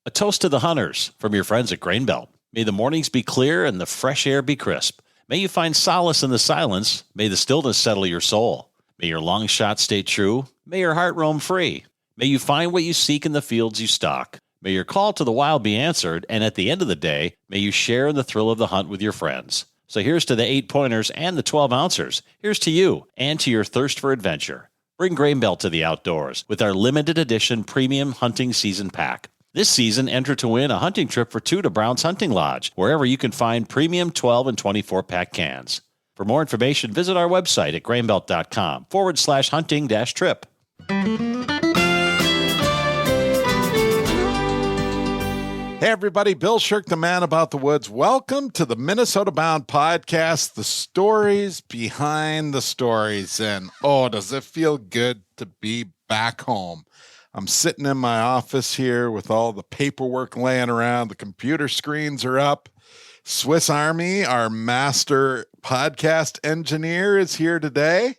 A toast to the hunters from your friends at Grain Belt. May the mornings be clear and the fresh air be crisp. May you find solace in the silence. May the stillness settle your soul. May your long shots stay true. May your heart roam free. May you find what you seek in the fields you stalk. May your call to the wild be answered, and at the end of the day, may you share in the thrill of the hunt with your friends. So here's to the 8-pointers and the 12-ouncers. Here's to you and to your thirst for adventure. Bring Grain Belt to the outdoors with our limited edition premium hunting season pack. This season, enter to win a hunting trip for 2 to Brown's Hunting Lodge, wherever you can find premium 12 and 24-pack cans. For more information, visit our website at grainbelt.com/hunting-trip. Hey, everybody. Bill Sherck, the man about the woods. Welcome to the Minnesota Bound podcast, the stories behind the stories. And, oh, does it feel good to be back home? I'm sitting in my office here with all the paperwork laying around. The computer screens are up. Swiss Army, our master podcast engineer, is here today.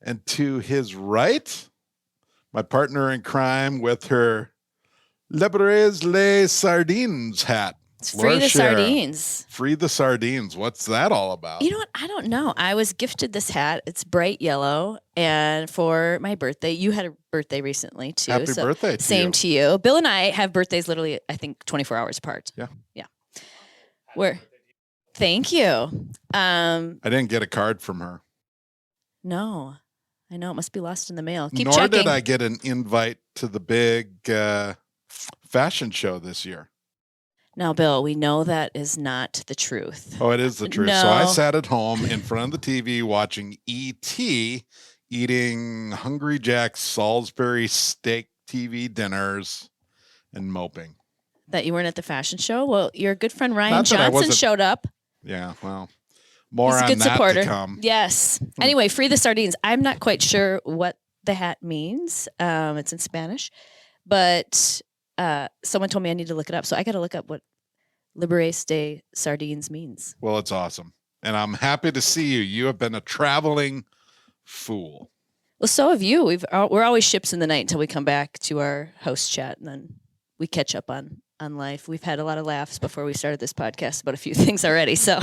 And to his right, my partner in crime with her Libres les Sardines hat. It's free the sardines. Free the sardines. What's that all about? You know what? I don't know. I was gifted this hat. It's bright yellow. And for my birthday, you had a birthday recently too. Happy birthday to same you. to you. Bill and I have birthdays literally, I think, 24 hours apart. Yeah. Thank you. I didn't get a card from her. No. I know. It must be lost in the mail. Keep Nor checking. did I get an invite to the big fashion show this year. Now, Bill, we know that is not the truth. Oh, it is the truth. No. So I sat at home in front of the TV watching E.T. eating Hungry Jack's Salisbury steak TV dinners and moping. That you weren't at the fashion show? Well, your good friend Ryan Not that I Johnson wasn't- showed up. Yeah, well, more He's a on good that supporter. to come. Yes. Anyway, free the sardines. I'm not quite sure what the hat means. It's in Spanish, but someone told me I need to look it up. So I got to look up what Libres de Sardines means. Well, it's awesome. And I'm happy to see you. You have been a traveling fool. Well, so have you. We're always ships in the night until we come back to our host chat, and then we catch up on life. We've had a lot of laughs before we started this podcast about a few things already. So,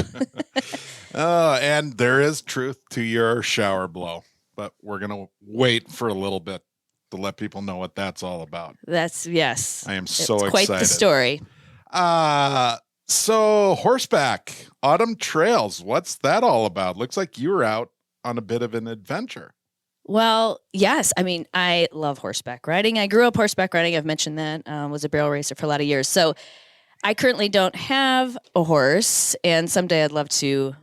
and there is truth to your shower blow, but we're going to wait for a little bit to let people know what that's all about. yes. I am so it's excited. Quite the story. So horseback, autumn trails, what's that all about? Looks like you were out on a bit of an adventure. Well, yes. I mean, I love horseback riding. I grew up horseback riding. I've mentioned that. Was a barrel racer for a lot of years. So I currently don't have a horse, and someday I'd love to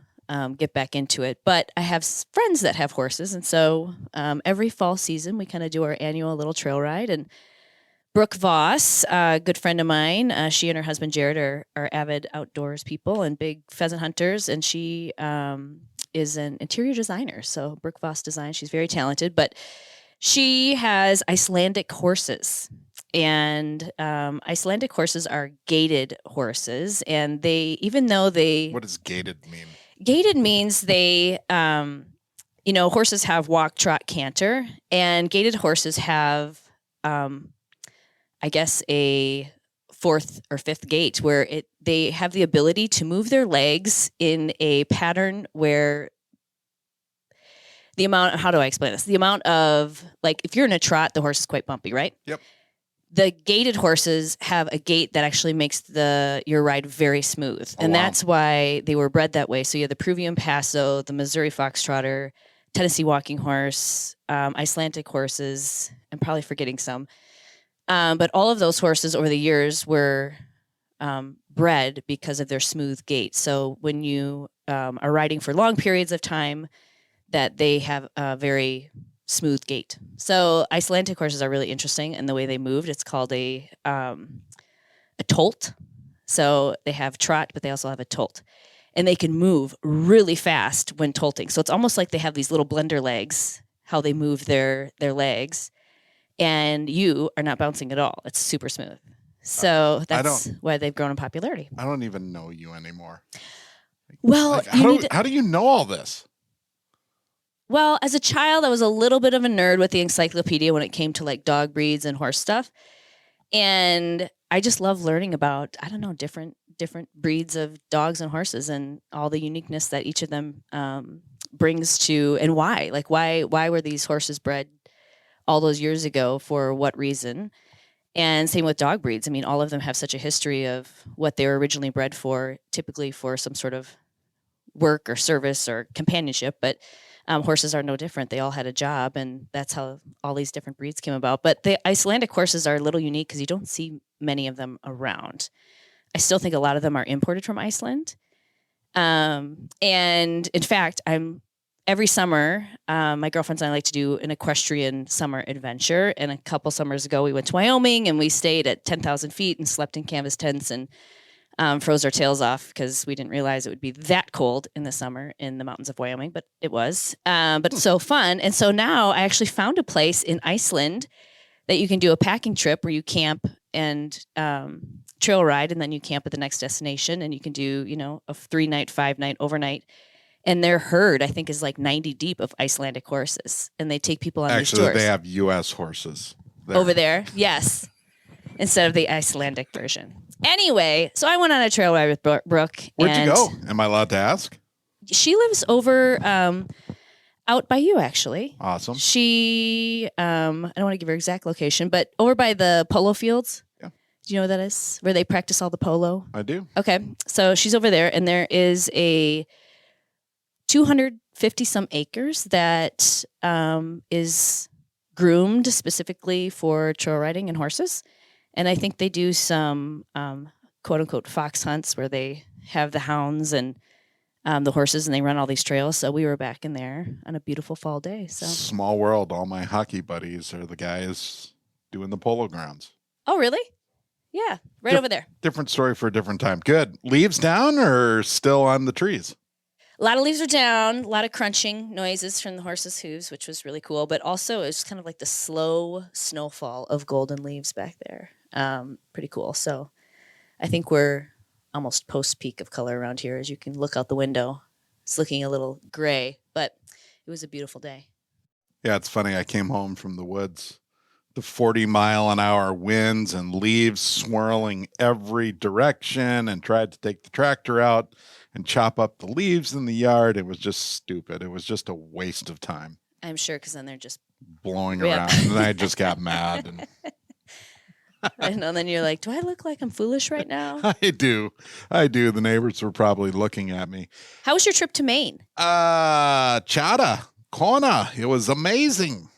get back into it. But I have friends that have horses, and so every fall season we kind of do our annual little trail ride. And Brooke Voss, a good friend of mine, she and her husband Jared are avid outdoors people and big pheasant hunters, and she is an interior designer. So Brooke Voss Design, she's very talented, but she has Icelandic horses. And Icelandic horses are gaited horses, and What does gated mean? Gated means they, horses have walk, trot, canter, and gated horses have, I guess, a fourth or fifth gait where they have the ability to move their legs in a pattern where how do I explain this? The amount of, like, if you're in a trot, the horse is quite bumpy, right? Yep. The gaited horses have a gait that actually makes your ride very smooth. And wow. That's why they were bred that way. So you have the Peruvian Paso, the Missouri Foxtrotter, Tennessee Walking Horse, Icelandic horses, I'm probably forgetting some. But all of those horses over the years were bred because of their smooth gait. So when you are riding for long periods of time, that they have a very smooth gait. So Icelandic horses are really interesting in the way they moved. It's called a tolt. So they have trot, but they also have a tolt. And they can move really fast when tolting. So it's almost like they have these little blender legs, how they move their legs. And you are not bouncing at all. It's super smooth. So that's why they've grown in popularity. I don't even know you anymore. Well, how do you know all this? Well, as a child, I was a little bit of a nerd with the encyclopedia when it came to like dog breeds and horse stuff. And I just love learning about, I don't know, different breeds of dogs and horses and all the uniqueness that each of them brings to, and why. Like, why were these horses bred all those years ago? For what reason? And same with dog breeds. I mean, all of them have such a history of what they were originally bred for, typically for some sort of work or service or companionship. But horses are no different. They all had a job, and that's how all these different breeds came about. But the Icelandic horses are a little unique because you don't see many of them around. I still think a lot of them are imported from Iceland. And in fact, every summer, my girlfriends and I like to do an equestrian summer adventure. And a couple summers ago, we went to Wyoming and we stayed at 10,000 feet and slept in canvas tents and froze our tails off because we didn't realize it would be that cold in the summer in the mountains of Wyoming, but it was. But so fun. And so now I actually found a place in Iceland that you can do a packing trip where you camp and trail ride, and then you camp at the next destination, and you can do, a 3-night, 5-night overnight. And their herd, I think, is like 90 deep of Icelandic horses, and they take people on these tours. Actually, they have U.S. horses there. Over there, yes, instead of the Icelandic version. Anyway, so I went on a trail ride with Brooke. Where'd you go? Am I allowed to ask? She lives over out by you, actually. Awesome. She, I don't want to give her exact location, but over by the polo fields. Yeah. Do you know where that is? Where they practice all the polo? I do. Okay. So she's over there, and there is a 250 some acres that is groomed specifically for trail riding and horses. And I think they do some quote unquote fox hunts where they have the hounds and the horses, and they run all these trails. So we were back in there on a beautiful fall day. So small world. All my hockey buddies are the guys doing the polo grounds. Oh, really? Yeah, right over there. Different story for a different time. Good. Leaves down or still on the trees? A lot of leaves are down, a lot of crunching noises from the horses' hooves, which was really cool. But also, it was kind of like the slow snowfall of golden leaves back there. Pretty cool. So I think we're almost post-peak of color around here. As you can look out the window, it's looking a little gray, but it was a beautiful day. Yeah, it's funny. I came home from the woods, the 40-mile-an-hour winds and leaves swirling every direction, and tried to take the tractor out and chop up the leaves in the yard. It was just stupid. It was just a waste of time. I'm sure, because then they're just blowing around, and I just got mad. And I know. And then you're like, do I look like I'm foolish right now? I do. The neighbors were probably looking at me. How was your trip to Maine? Chata, Kona. It was amazing.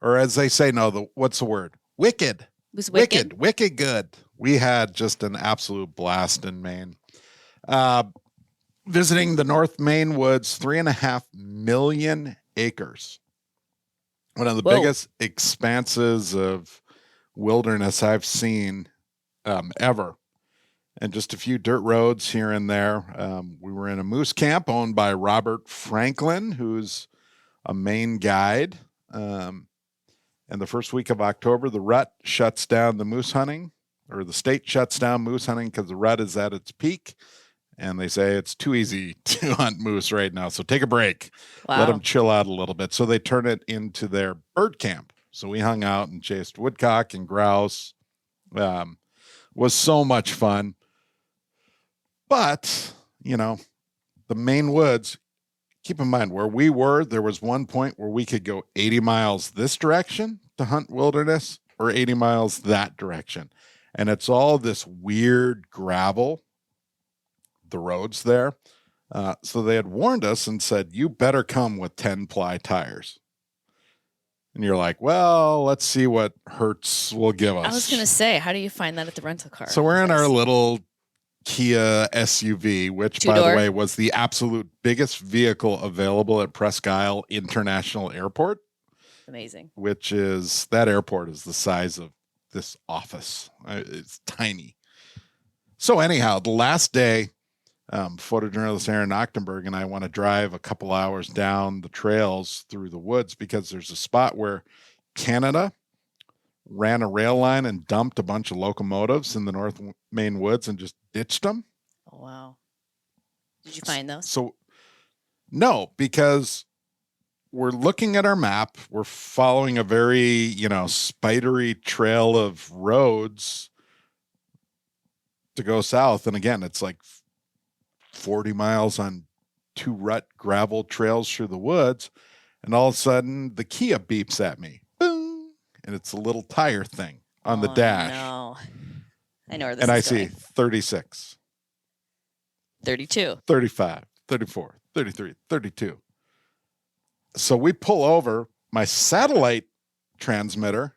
Or as they say, what's the word? Wicked. It was wicked. Wicked good. We had just an absolute blast in Maine. Visiting the North Maine woods, 3.5 million acres. One of the biggest expanses of wilderness I've seen ever. And just a few dirt roads here and there. We were in a moose camp owned by Robert Franklin, who's a Maine guide. And the first week of October, the rut shuts down the moose hunting, or the state shuts down moose hunting because the rut is at its peak. And they say it's too easy to hunt moose right now. So take a break. Wow. Let them chill out a little bit. So they turn it into their bird camp. So we hung out and chased woodcock and grouse. Was so much fun. But, the Maine woods, keep in mind where we were, there was one point where we could go 80 miles this direction to hunt wilderness, or 80 miles that direction. And it's all this weird gravel, the roads there. So they had warned us and said, you better come with 10-ply tires. And you're like, well, let's see what Hertz will give us. I was going to say, how do you find that at the rental car? So we're in our little Kia SUV, which, by the way, was the absolute biggest vehicle available at Presque Isle International Airport. Amazing. Which is, that airport is the size of this office. It's tiny. So anyhow, the last day, photojournalist Aaron Ochtenberg and I want to drive a couple hours down the trails through the woods, because there's a spot where Canada ran a rail line and dumped a bunch of locomotives in the North Maine woods and just ditched them. Oh, wow. Did you find those? So no, because we're looking at our map. We're following a very, spidery trail of roads to go south. And again, it's like 40 miles on 2 rut gravel trails through the woods. And all of a sudden, the Kia beeps at me. Boom! And it's a little tire thing on the dash. No. I know where this And I is going. see 36, 32. 35, 34, 33, 32. So we pull over. My satellite transmitter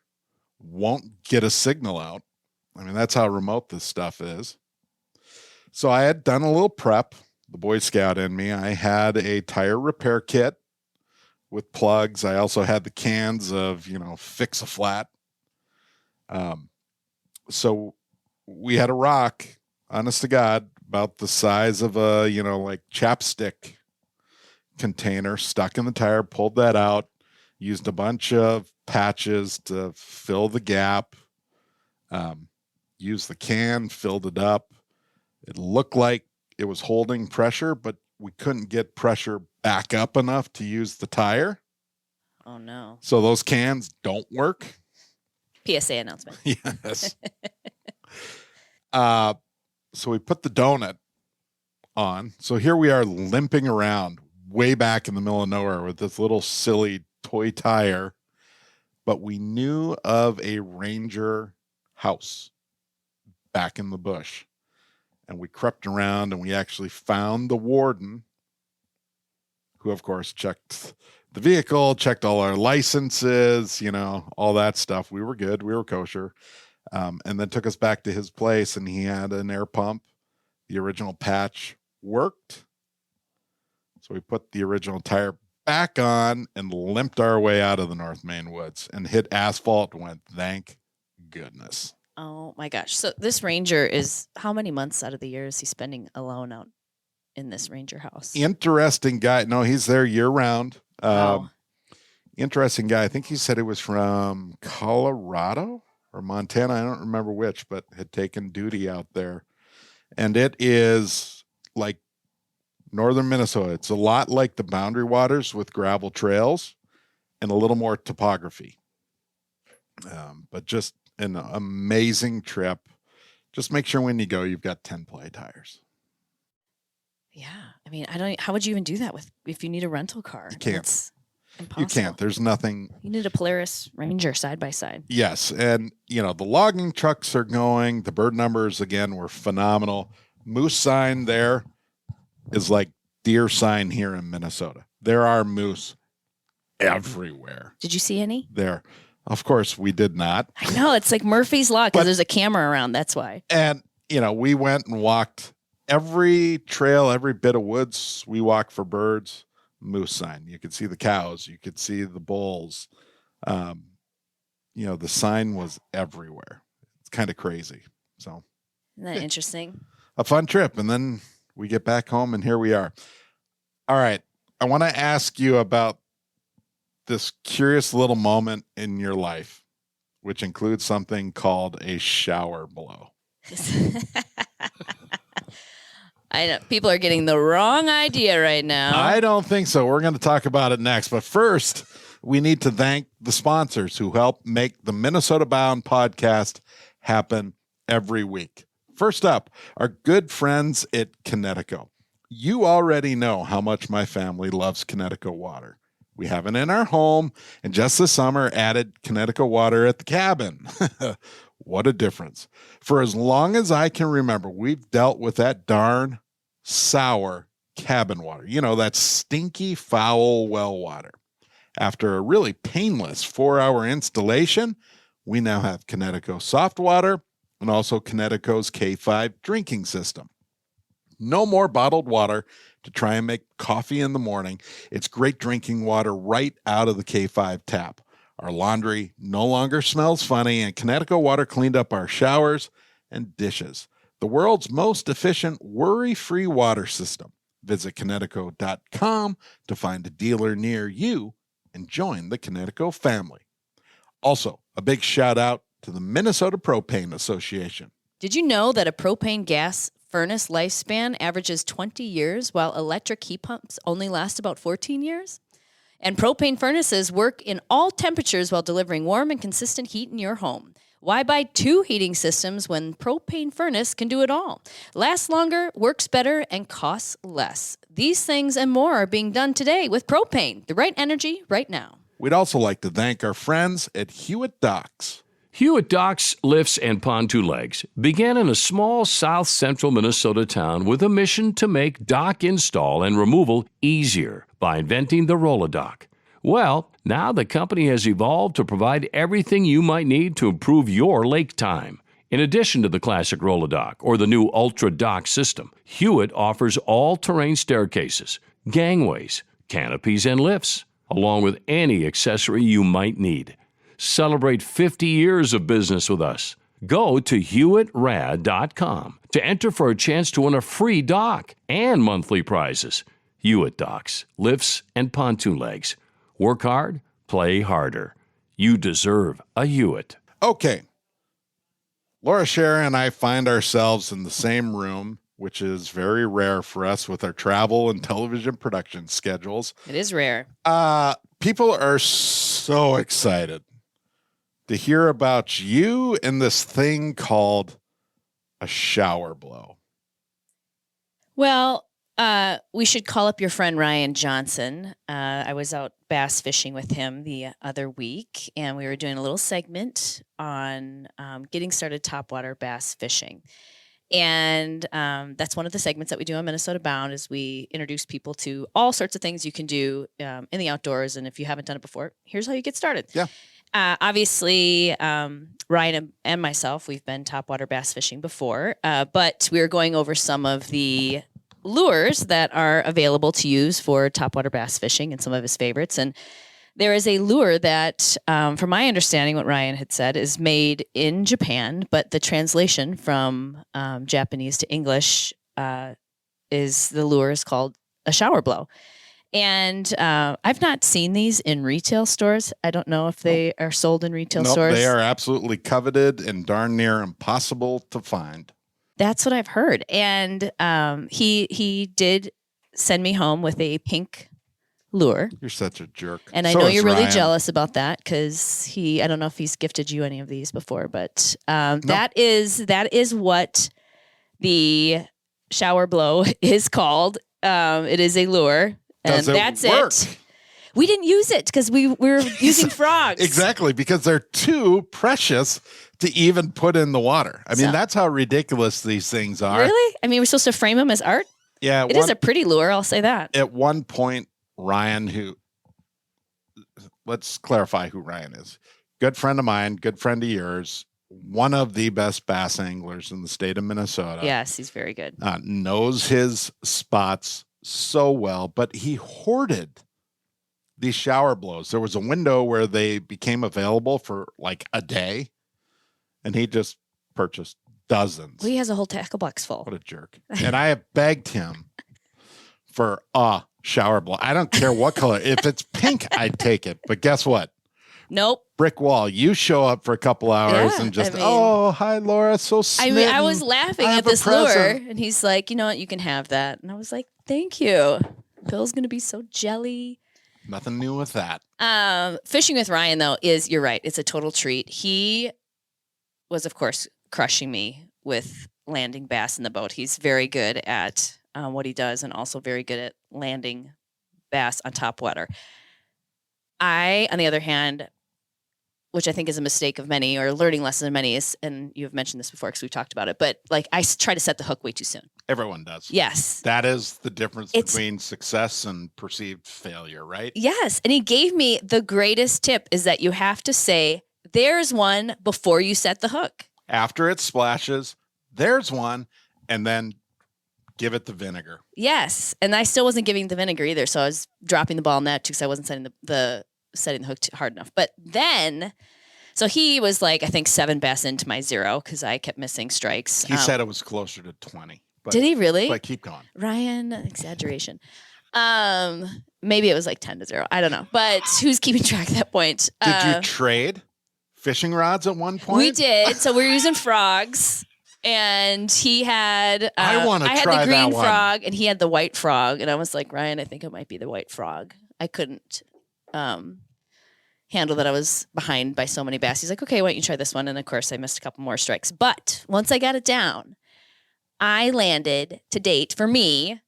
won't get a signal out. I mean, that's how remote this stuff is. So I had done a little prep, the Boy Scout in me. I had a tire repair kit with plugs. I also had the cans of, fix a flat. So we had a rock, honest to God, about the size of a, like chapstick container stuck in the tire, pulled that out, used a bunch of patches to fill the gap, used the can, filled it up. It looked like it was holding pressure, but we couldn't get pressure back up enough to use the tire. Oh, no. So those cans don't work. PSA announcement. Yes. So we put the donut on. So here we are limping around way back in the middle of nowhere with this little silly toy tire. But we knew of a ranger house back in the bush. And we crept around and we actually found the warden, who, of course, checked the vehicle, checked all our licenses, all that stuff. We were good. We were kosher. And then took us back to his place, and he had an air pump. The original patch worked. So we put the original tire back on and limped our way out of the North Main woods and hit asphalt and went, thank goodness. Oh, my gosh. So this ranger is, how many months out of the year is he spending alone out in this ranger house? Interesting guy. No, he's there year round. Wow. Interesting guy. I think he said it was from Colorado or Montana. I don't remember which, but had taken duty out there. And it is like northern Minnesota. It's a lot like the Boundary Waters with gravel trails and a little more topography. But just an amazing trip. Just make sure when you go, you've got 10 ply tires. Yeah. I mean, how would you even do that if you need a rental car? You can't. It's impossible. You can't. There's nothing. You need a Polaris Ranger side by side. Yes. And, the logging trucks are going. The bird numbers, again, were phenomenal. Moose sign there is like deer sign here in Minnesota. There are moose everywhere. Did you see any? There. Of course, we did not. I know. It's like Murphy's Law because But- there's a camera around. That's why. And, we went and walked every trail, every bit of woods we walked for birds, moose sign. You could see the cows. You could see the bulls. The sign was everywhere. It's kind of crazy. So Isn't that interesting? a fun trip. And then we get back home and here we are. All right. I want to ask you about this curious little moment in your life, which includes something called a shower blow. I know people are getting the wrong idea right now. I don't think so. We're going to talk about it next. But first, we need to thank the sponsors who help make the Minnesota Bound podcast happen every week. First up, our good friends at Connecticut. You already know how much my family loves Connecticut water. We have it in our home, and just this summer added Connecticut water at the cabin. What a difference. For as long as I can remember, we've dealt with that darn sour cabin water. That stinky, foul well water. After a really painless 4-hour installation, we now have Connecticut soft water and also Connecticut's K5 drinking system. No more bottled water to try and make coffee in the morning. It's great drinking water right out of the K5 tap. Our laundry no longer smells funny, and Connecticut water cleaned up our showers and dishes. The world's most efficient, worry-free water system. Visit Connecticut.com to find a dealer near you and join the Connecticut family. Also, a big shout out to the Minnesota Propane Association. Did you know that a propane gas furnace lifespan averages 20 years while electric heat pumps only last about 14 years? And propane furnaces work in all temperatures while delivering warm and consistent heat in your home. Why buy 2 heating systems when propane furnace can do it all? Lasts longer, works better, and costs less. These things and more are being done today with propane, the right energy right now. We'd also like to thank our friends at Hewitt Docks. Hewitt Docks, Lifts, and Pontoon Legs began in a small south-central Minnesota town with a mission to make dock install and removal easier by inventing the Roll-A-Dock. Well, now the company has evolved to provide everything you might need to improve your lake time. In addition to the classic Roll-A-Dock or the new Ultra Dock system, Hewitt offers all-terrain staircases, gangways, canopies, and lifts, along with any accessory you might need. Celebrate 50 years of business with us. Go to HewittRad.com to enter for a chance to win a free dock and monthly prizes. Hewitt Docks, Lifts, and Pontoon Legs. Work hard, play harder. You deserve a Hewitt. Okay. Laura Schara and I find ourselves in the same room, which is very rare for us with our travel and television production schedules. It is rare. People are so excited to hear about you and this thing called a shower blow. Well, we should call up your friend Ryan Johnson. I was out bass fishing with him the other week, and we were doing a little segment on getting started topwater bass fishing. And that's one of the segments that we do on Minnesota Bound is we introduce people to all sorts of things you can do in the outdoors. And if you haven't done it before, here's how you get started. Yeah. Obviously, Ryan and myself, we've been topwater bass fishing before, but we were going over some of the lures that are available to use for topwater bass fishing and some of his favorites. And there is a lure that, from my understanding, what Ryan had said, is made in Japan, but the translation from Japanese to English is the lure is called a shower blow. And I've not seen these in retail stores. I don't know if they are sold in retail stores. They are absolutely coveted and darn near impossible to find. That's what I've heard. And he did send me home with a pink lure. You're such a jerk. And I know you're really jealous about that because I don't know if he's gifted you any of these before, but that is what the shower blow is called. It is a lure. And that's it. We didn't use it because we were using frogs. Exactly, because they're too precious to even put in the water. I mean, that's how ridiculous these things are. Really? I mean, we're supposed to frame them as art? Yeah. It is a pretty lure, I'll say that. At one point, Ryan, let's clarify who Ryan is. Good friend of mine, good friend of yours, one of the best bass anglers in the state of Minnesota. Yes, he's very good. Knows his spots so well, but he hoarded these shower blows. There was a window where they became available for like a day, and he just purchased dozens. Well, he has a whole tackle box full. What a jerk. And I have begged him for a shower blow. I don't care what color. If it's pink, I'd take it. But guess what? Nope. Brick wall. You show up for a couple hours and just, oh, hi, Laura. So smitten. I was laughing at this lure, and he's like, you know what? You can have that. And I was like, thank you. Bill's going to be so jelly. Nothing new with that. Fishing with Ryan, though, you're right. It's a total treat. He was, of course, crushing me with landing bass in the boat. He's very good at what he does and also very good at landing bass on top water. I, on the other hand, which I think is a mistake of many or a learning lesson of many is, and you've mentioned this before because we've talked about it, but like I try to set the hook way too soon. Everyone does. Yes. That is the difference between success and perceived failure, right? Yes. And he gave me the greatest tip is that you have to say, there's one before you set the hook. After it splashes, there's one, and then give it the vinegar. Yes. And I still wasn't giving the vinegar either. So I was dropping the ball in that too because I wasn't setting the hook hard enough. But then, so he was like, I think 7 bass into my 0 because I kept missing strikes. He said it was closer to 20. But, did he really? But keep going. Ryan, exaggeration. Maybe it was like 10-0. I don't know. But who's keeping track at that point? Did you trade fishing rods at one point? We did. So we were using frogs. And he had, I had the green frog and he had the white frog. And I was like, Ryan, I think it might be the white frog. I couldn't handle that I was behind by so many bass. He's like, okay, why don't you try this one? And of course, I missed a couple more strikes. But once I got it down, I landed to date for me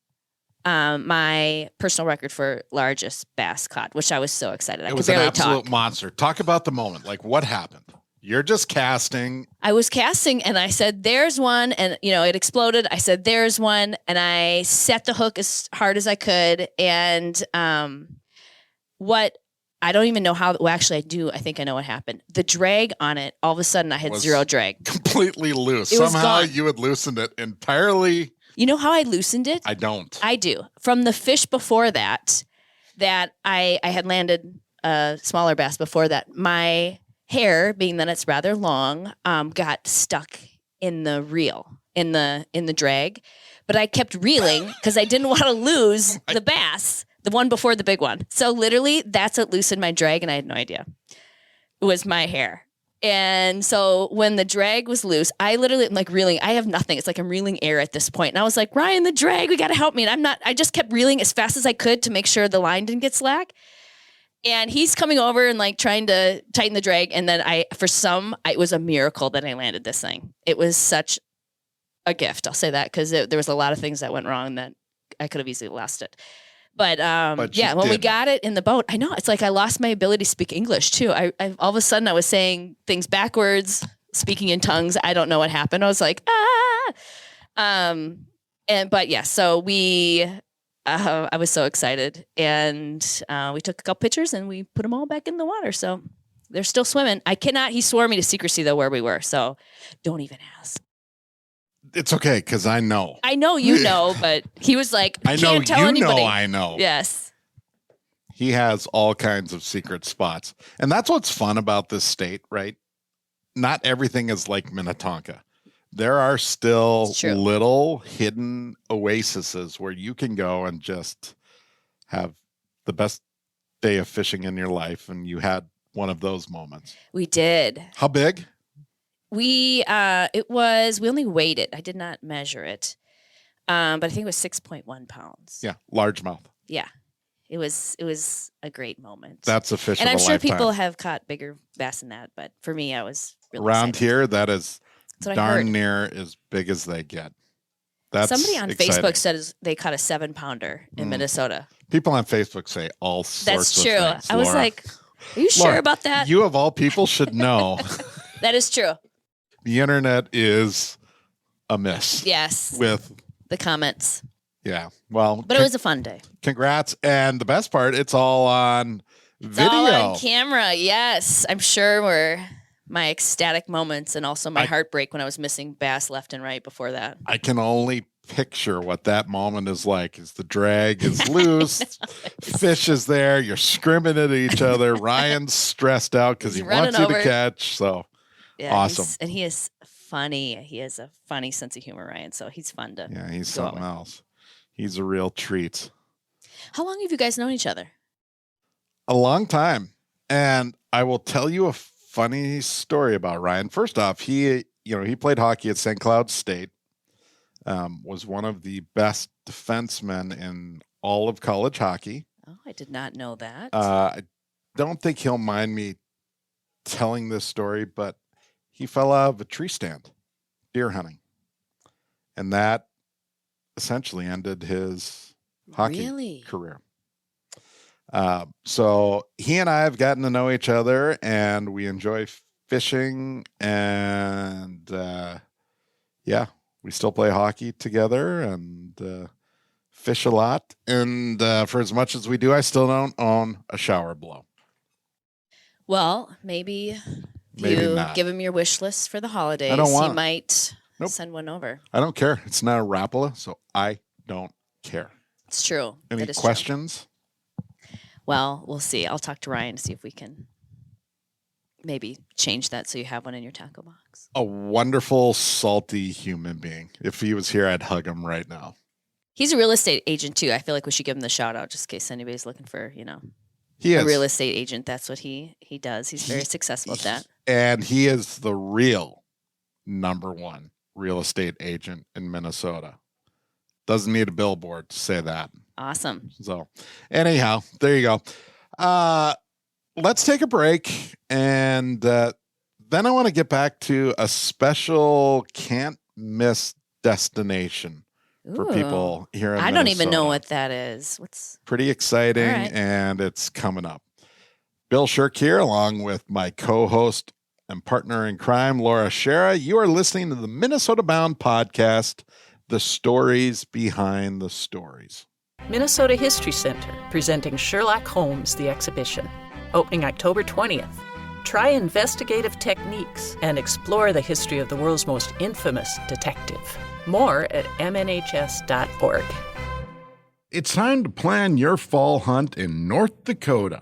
my personal record for largest bass caught, which I was so excited. I It could was an barely absolute talk. monster. Talk about the moment. Like, what happened? You're just casting. I was casting and I said, there's one. And, it exploded. I said, there's one. And I set the hook as hard as I could. And I don't even know how. Well, actually, I do. I think I know what happened. The drag on it, all of a sudden, I had Was zero drag. Completely loose. It was Somehow gone. you had loosened it entirely. You know how I loosened it? I don't. I do. From the fish before that I had landed a smaller bass before that, my hair, being that it's rather long, got stuck in the reel, in the drag. But I kept reeling because I didn't want to lose the bass, the one before the big one. So literally, that's what loosened my drag, and I had no idea. It was my hair. And so when the drag was loose, I literally am like reeling. I have nothing. It's like I'm reeling air at this point. And I was like, Ryan, the drag, we got to help me. And I just kept reeling as fast as I could to make sure the line didn't get slack. And he's coming over and like trying to tighten the drag. And then it was a miracle that I landed this thing. It was such a gift. I'll say that because there was a lot of things that went wrong that I could have easily lost it. But yeah, when we got it in the boat, I know it's like I lost my ability to speak English too. I all of a sudden I was saying things backwards, speaking in tongues. I don't know what happened. I was like, but yeah, so I was so excited, and we took a couple pictures and we put them all back in the water. So they're still swimming. He swore me to secrecy though where we were. So don't even ask. It's okay because I know. I know you know, but he was like, I know can't tell you anybody. know I know. Yes. He has all kinds of secret spots. And that's what's fun about this state, right? Not everything is like Minnetonka. There are still little hidden oases where you can go and just have the best day of fishing in your life. And you had one of those moments. We did. How big? We only weighed it. I did not measure it. But I think it was 6.1 pounds. Yeah. Largemouth. Yeah. It was a great moment. That's a fish and of I'm a sure lifetime. people have caught bigger bass than that, but for me, I was really around excited. here. That is That's what I heard. darn near as big as they get. That's somebody on exciting. Facebook said they caught a 7-pounder in Minnesota. People on Facebook say all sorts That's of true. things. I was Laura. like, are you sure Laura, about that? You of all people should know. That is true. The internet is a mess. Yes. With the comments. Yeah. Well, But it was a fun day. Congrats. And the best part, it's all on video. It's all on camera. Yes. I'm sure my ecstatic moments and also my heartbreak when I was missing bass left and right before that. I can only picture what that moment is like. Is the drag is loose, fish is there, you're scrimming at each other. Ryan's stressed out because he wants you to catch. So yeah, awesome. And he is funny. He has a funny sense of humor, Ryan. So he's fun to. Yeah, he's something else. He's a real treat. How long have you guys known each other? A long time. And I will tell you a funny story about Ryan. First off, he played hockey at St. Cloud State, was one of the best defensemen in all of college hockey. Oh, I did not know that. I don't think he'll mind me telling this story, but he fell out of a tree stand deer hunting. And that essentially ended his hockey career. So he and I have gotten to know each other, and we enjoy fishing, and we still play hockey together and fish a lot. And for as much as we do, I still don't own a shower blow. Well, maybe not. Give him your wish list for the holidays. I don't want he it. might Nope. send one over. I don't care. It's not a Rapala, so I don't care. It's true. Any That is questions? True. Well, we'll see. I'll talk to Ryan to see if we can maybe change that so you have one in your tackle box. A wonderful, salty human being. If he was here, I'd hug him right now. He's a real estate agent too. I feel like we should give him the shout out just in case anybody's looking for, He is a real estate agent. That's what he does. He's very successful at that. And he is the real #1 real estate agent in Minnesota. Doesn't need a billboard to say that. Awesome. So anyhow, there you go. let's take a break. And then I want to get back to a special can't miss destination for people here in I Minnesota. don't even know what that is. What's pretty exciting, All right. and it's coming up. Bill Sherck here, along with my co-host and partner in crime, Laura Schara. You are listening to the Minnesota Bound podcast, The Stories Behind the Stories. Minnesota History Center, presenting Sherlock Holmes, the exhibition. Opening October 20th. Try investigative techniques and explore the history of the world's most infamous detective. More at mnhs.org. It's time to plan your fall hunt in North Dakota.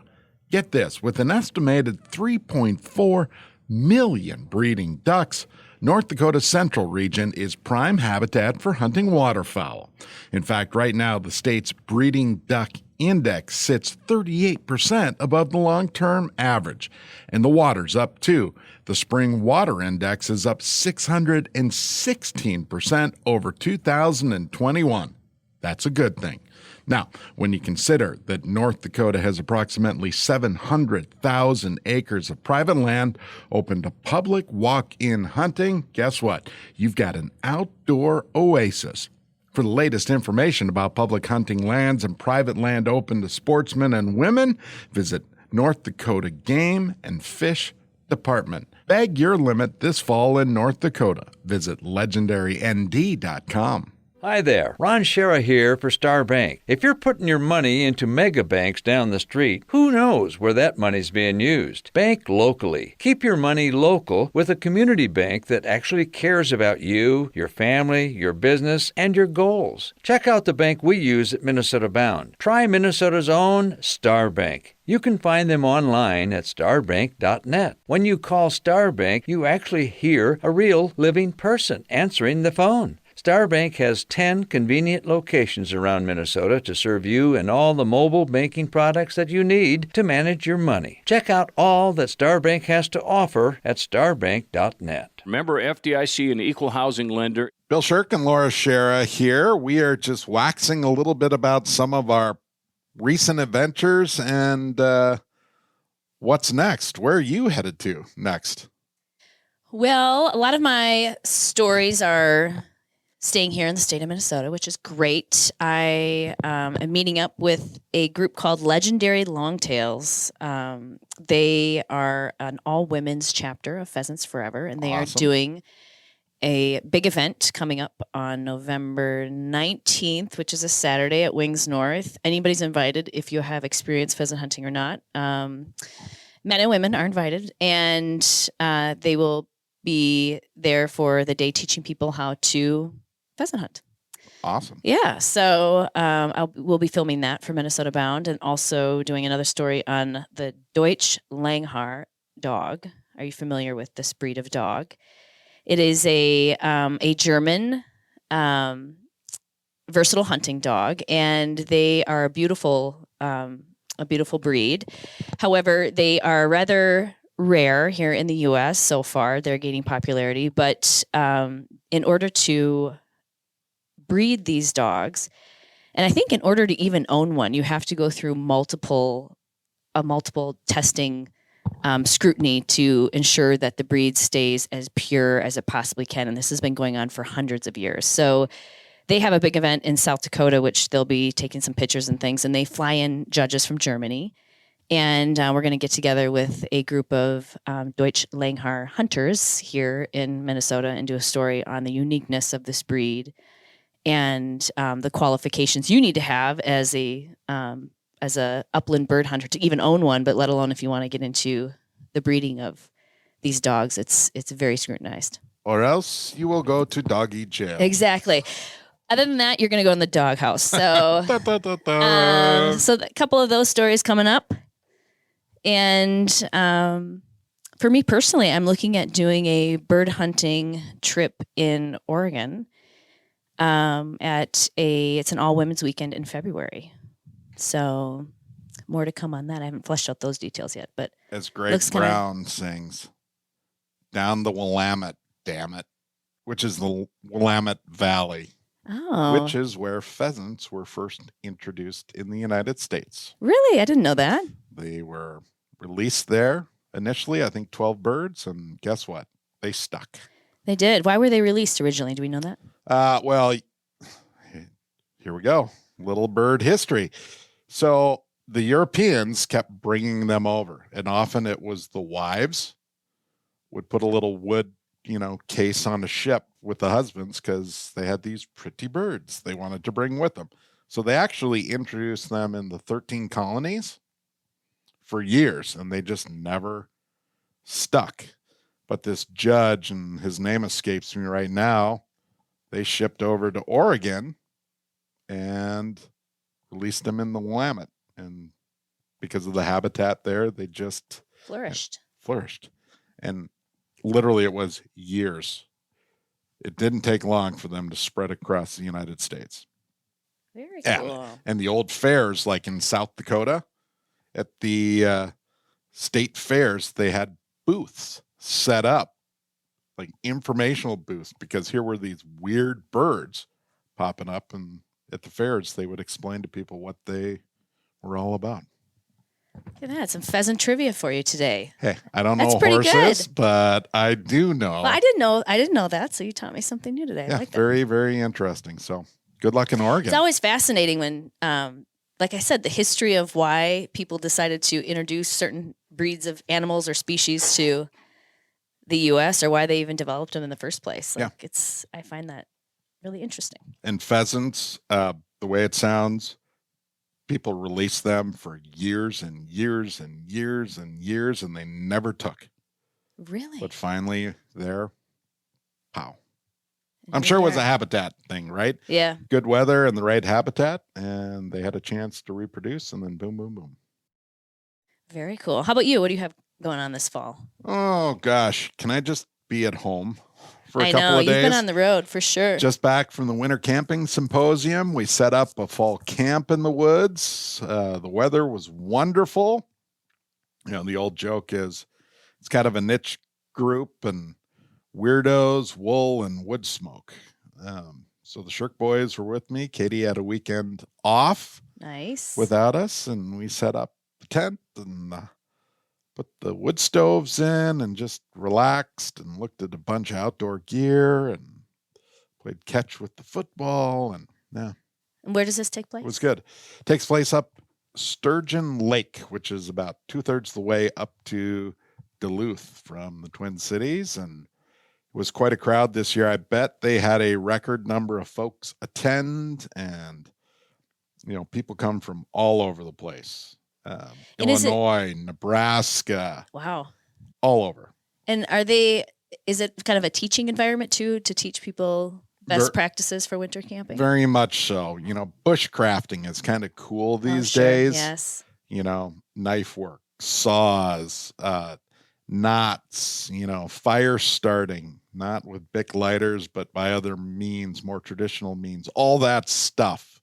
Get this, with an estimated 3.4 million breeding ducks, North Dakota's central region is prime habitat for hunting waterfowl. In fact, right now, the state's breeding duck index sits 38% above the long-term average, and the water's up too. The spring water index is up 616% over 2021. That's a good thing. Now, when you consider that North Dakota has approximately 700,000 acres of private land open to public walk-in hunting, guess what? You've got an outdoor oasis. For the latest information about public hunting lands and private land open to sportsmen and women, visit North Dakota Game and Fish Department. Bag your limit this fall in North Dakota. Visit legendarynd.com. Hi there, Ron Schara here for Star Bank. If you're putting your money into mega banks down the street, who knows where that money's being used? Bank locally. Keep your money local with a community bank that actually cares about you, your family, your business, and your goals. Check out the bank we use at Minnesota Bound. Try Minnesota's own Star Bank. You can find them online at starbank.net. When you call Star Bank, you actually hear a real living person answering the phone. Star Bank has 10 convenient locations around Minnesota to serve you and all the mobile banking products that you need to manage your money. Check out all that Star Bank has to offer at starbank.net. Remember, FDIC, an equal housing lender. Bill Sherck and Laura Schara here. We are just waxing a little bit about some of our recent adventures and what's next. Where are you headed to next? Well, a lot of my stories are staying here in the state of Minnesota, which is great. I am meeting up with a group called Legendary Longtails. They are an all-women's chapter of Pheasants Forever, and they are doing a big event coming up on November 19th, which is a Saturday at Wings North. Anybody's invited if you have experience pheasant hunting or not. Men and women are invited, and they will be there for the day teaching people how to pheasant hunt. Awesome. Yeah. So we'll be filming that for Minnesota Bound and also doing another story on the Deutsch Langhaar dog. Are you familiar with this breed of dog? It is a German versatile hunting dog, and they are a beautiful breed. However, they are rather rare here in the U.S. so far. They're gaining popularity, but in order to breed these dogs, and I think in order to even own one, you have to go through multiple testing scrutiny to ensure that the breed stays as pure as it possibly can. And this has been going on for hundreds of years. So they have a big event in South Dakota, which they'll be taking some pictures and things, and they fly in judges from Germany. And we're going to get together with a group of Deutsch Langhaar hunters here in Minnesota and do a story on the uniqueness of this breed and the qualifications you need to have as a upland bird hunter to even own one, but let alone if you want to get into the breeding of these dogs, it's very scrutinized. Or else you will go to doggy jail. Exactly. Other than that, you're going to go in the doghouse. So, so a couple of those stories coming up. And for me personally, I'm looking at doing a bird hunting trip in Oregon. It's an all women's weekend in February. So more to come on that. I haven't fleshed out those details yet, but as Greg Brown sings, down the Willamette, damn it, which is the Willamette Valley, which is where pheasants were first introduced in the United States. Really? I didn't know that. They were released there initially, I think 12 birds, and guess what? They stuck. They did. Why were they released originally? Do we know that? Well, here we go. Little bird history. So the Europeans kept bringing them over, and often it was the wives would put a little wood, case on a ship with the husbands because they had these pretty birds they wanted to bring with them. So they actually introduced them in the 13 colonies for years, and they just never stuck. But this judge, and his name escapes me right now, they shipped over to Oregon and released them in the Willamette. And because of the habitat there, they just Flourished. And literally it was years. It didn't take long for them to spread across the United States. Very Yeah. cool. And the old fairs, like in South Dakota, at the state fairs, they had booths set up, like informational booths, because here were these weird birds popping up, and at the fairs they would explain to people what they were all about. Look at that. Some pheasant trivia for you today. Hey, I don't That's know pretty horses, good. but I do know. Well, I didn't know that, so you taught me something new today. I Yeah, like that. very, very interesting. So good luck in Oregon. It's always fascinating when, like I said, the history of why people decided to introduce certain breeds of animals or species to the U.S. or why they even developed them in the first place. Like I find that really interesting. And pheasants, the way it sounds, people release them for years and years and years and years, and they never took. Really? But finally, there, pow. And I'm here sure it we was a are. habitat thing, right? Yeah. Good weather and the right habitat, and they had a chance to reproduce, and then boom, boom, boom. Very cool. How about you? What do you have going on this fall? Oh, gosh. Can I just be at home for a I couple know of days? you've been on the road for sure. Just back from the winter camping symposium. We set up a fall camp in the woods. The weather was wonderful. The old joke is it's kind of a niche group, and weirdos, wool, and wood smoke. So the Sherck boys were with me. Katie had a weekend off Nice. without us, and we set up the tent and put the wood stoves in and just relaxed and looked at a bunch of outdoor gear and played catch with the football. And yeah, And where does this take place? it was good. Takes place up Sturgeon Lake, which is about 2/3 the way up to Duluth from the Twin Cities. And it was quite a crowd this year. I bet they had a record number of folks attend, and people come from all over the place. And is it- Illinois, Nebraska, Wow. all over. And is it kind of a teaching environment too, to teach people best practices for winter camping? Very much so. Bushcrafting is kind of cool these sure. days. Yes. Knife work, saws, knots, fire starting, not with Bic lighters, but by other means, more traditional means, all that stuff.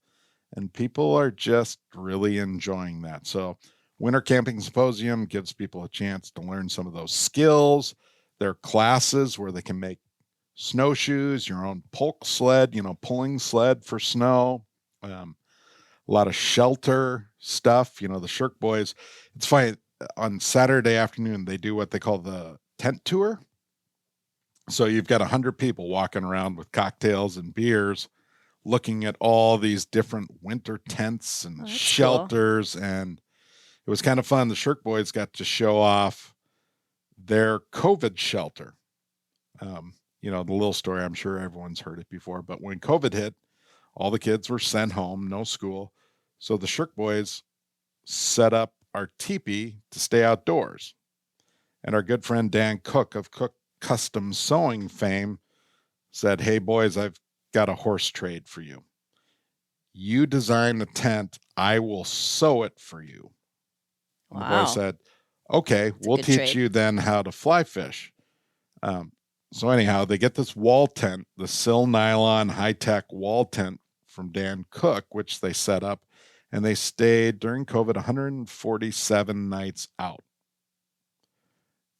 And people are just really enjoying that. So Winter Camping Symposium gives people a chance to learn some of those skills. There are classes where they can make snowshoes, your own polk sled, pulling sled for snow. A lot of shelter stuff. The Sherck boys, it's funny, on Saturday afternoon, they do what they call the tent tour. So you've got 100 people walking around with cocktails and beers, looking at all these different winter tents and that's shelters. And it was kind of fun. The Sherck boys got to show off their COVID shelter. The little story, I'm sure everyone's heard it before, but when COVID hit, all the kids were sent home, no school. So the Sherck boys set up our teepee to stay outdoors. And our good friend Dan Cook of Cook Custom Sewing fame said, "Hey boys, I've got a horse trade for you. You design the tent, I will sew it for you." And the Wow. boy said, "Okay, we'll good teach trade. you then how to fly fish." So anyhow, they get this wall tent, the Sil Nylon high-tech wall tent from Dan Cook, which they set up, and they stayed during COVID 147 nights out.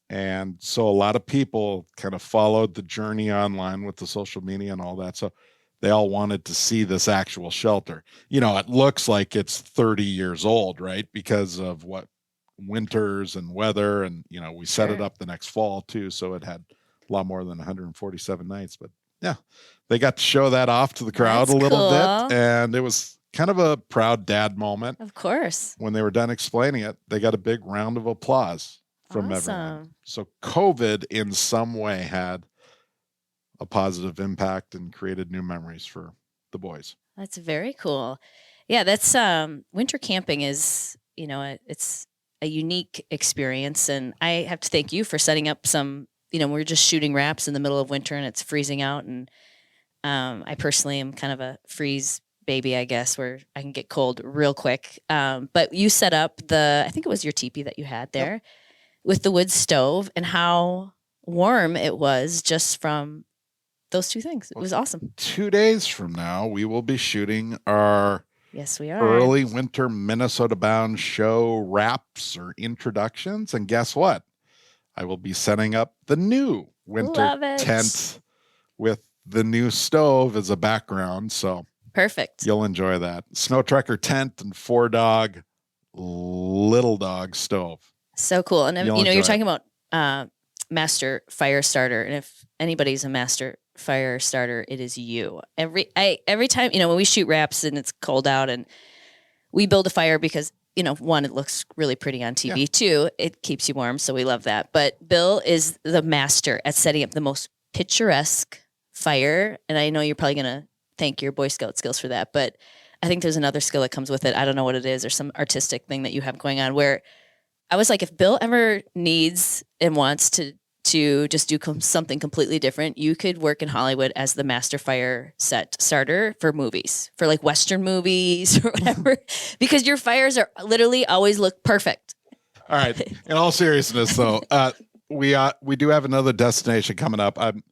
And so a lot of people kind of followed the journey online with the social media and all that. So they all wanted to see this actual shelter. It looks like it's 30 years old, right? Because of what winters and weather. And, we set it Sure. up the next fall too. So it had a lot more than 147 nights. But yeah, they got to show that off to the crowd That's a little cool. bit. And it was kind of a proud dad moment. Of course. When they were done explaining it, they got a big round of applause from everyone. Awesome. So COVID in some way had a positive impact and created new memories for the boys. That's very cool. Yeah, that's winter camping is, it's a unique experience. And I have to thank you for setting up some, we're just shooting wraps in the middle of winter and it's freezing out. And I personally am kind of a freeze baby, I guess, where I can get cold real quick. But you set up I think it was your teepee that you had there with the wood stove, and how warm it was just from those two things. It was awesome. 2 days from now, we will be shooting our Yes, we are. early winter Minnesota bound show wraps or introductions. And guess what? I will be setting up the new winter Love it. tent with the new stove as a background. So Perfect. you'll enjoy that. Snow Trekker tent and 4-dog, little dog stove. So cool. And You'll you're enjoy talking about master fire starter, and if anybody's a master fire starter, it is you. Every time, when we shoot wraps and it's cold out and we build a fire because, one, it looks really pretty on TV. Yeah. Two, it keeps you warm, so we love that. But Bill is the master at setting up the most picturesque fire, and I know you're probably going to thank your Boy Scout skills for that, but I think there's another skill that comes with it. I don't know what it is, or some artistic thing that you have going on, where I was like, if Bill ever needs and wants to just do something completely different, you could work in Hollywood as the master fire set starter for movies, for like Western movies or whatever, because your fires are literally always look perfect. All right. In all seriousness, though, we do have another destination coming up. I'm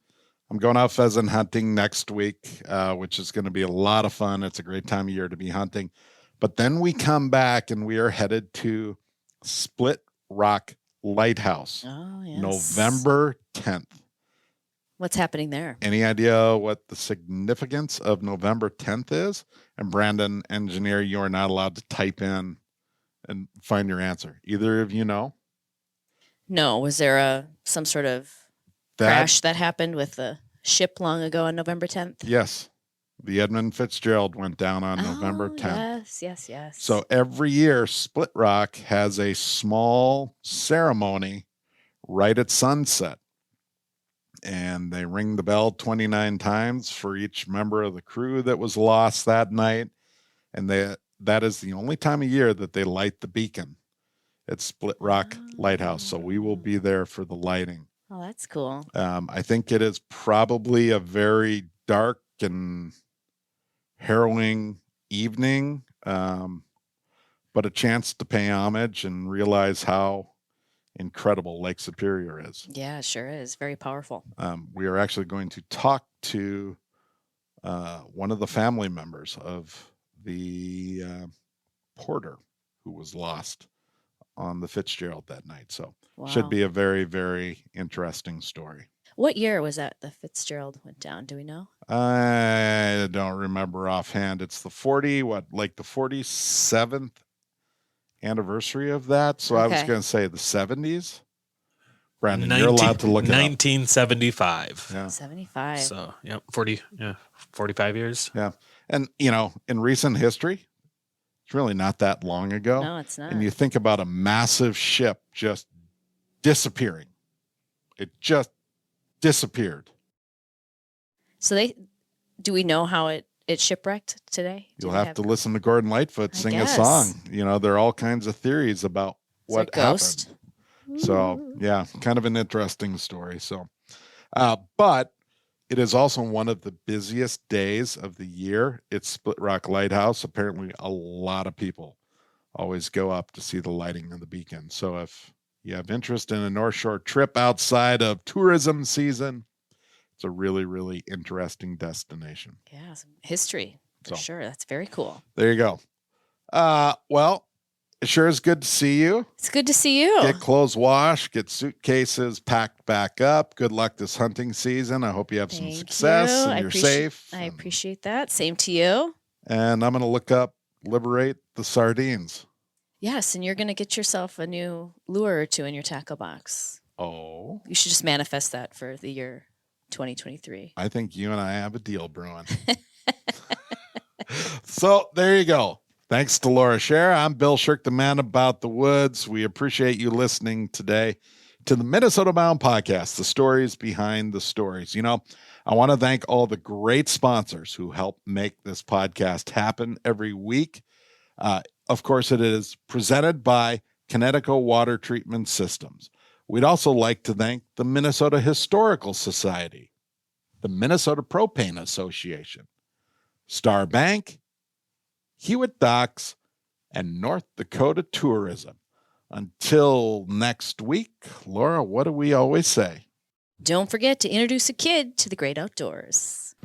going out pheasant hunting next week, which is going to be a lot of fun. It's a great time of year to be hunting. But then we come back and we are headed to Split Rock Lighthouse, Oh, yes. November 10th. What's happening there? Any idea what the significance of November 10th is? And Brandon, engineer, you are not allowed to type in and find your answer. Either of you know? No, was there some sort of crash that happened with the ship long ago on November 10th? Yes. The Edmund Fitzgerald went down on November 10th. Yes. So every year, Split Rock has a small ceremony right at sunset. And they ring the bell 29 times for each member of the crew that was lost that night. And that is the only time of year that they light the beacon at Split Rock Lighthouse. So we will be there for the lighting. Oh, that's cool. I think it is probably a very dark and harrowing evening, but a chance to pay homage and realize how incredible Lake Superior is. Yeah, it sure is. Very powerful. We are actually going to talk to one of the family members of the porter who was lost on the Fitzgerald that night. So should be a very, very interesting story. What year was that the Fitzgerald went down? Do we know? I don't remember offhand. It's the 47th anniversary of that. So I was Okay. going to say the 70s. Brandon, you're allowed to look it up. 1975. Yeah. 75. So, 45 years. Yeah. And, in recent history, it's really not that long ago. No, it's not. And you think about a massive ship just disappearing. It just disappeared. So do we know how it shipwrecked today? Do You'll we have to listen to Gordon Lightfoot sing a guess. song. There are all kinds of theories about Is there what a ghost? happened. So, yeah, kind of an interesting story. So, but it is also one of the busiest days of the year. It's Split Rock Lighthouse. Apparently, a lot of people always go up to see the lighting of the beacon. So if you have interest in a North Shore trip outside of tourism season, it's a really, really interesting destination. Yeah, some history for So. sure. That's very cool. There you go. Well, it sure is good to see you. It's good to see you. Get clothes washed, get suitcases packed back up. Good luck this hunting season. I hope you have some Thank success you. and I you're appreciate- safe. I appreciate that. Same to you. And I'm going to look up Liberate the Sardines. Yes, and you're going to get yourself a new lure or two in your tackle box. Oh, You should just manifest that for the year 2023. I think you and I have a deal brewing. So there you go. Thanks to Laura Schara. I'm Bill Sherck, the man about the woods. We appreciate you listening today to the Minnesota Bound podcast, the stories behind the stories. You know, I want to thank all the great sponsors who help make this podcast happen every week. Of course, it is presented by Connecticut Water Treatment Systems. We'd also like to thank the Minnesota Historical Society, the Minnesota Propane Association, Star Bank, Hewitt Docks, and North Dakota Tourism. Until next week, Laura, what do we always say? Don't forget to introduce a kid to the great outdoors.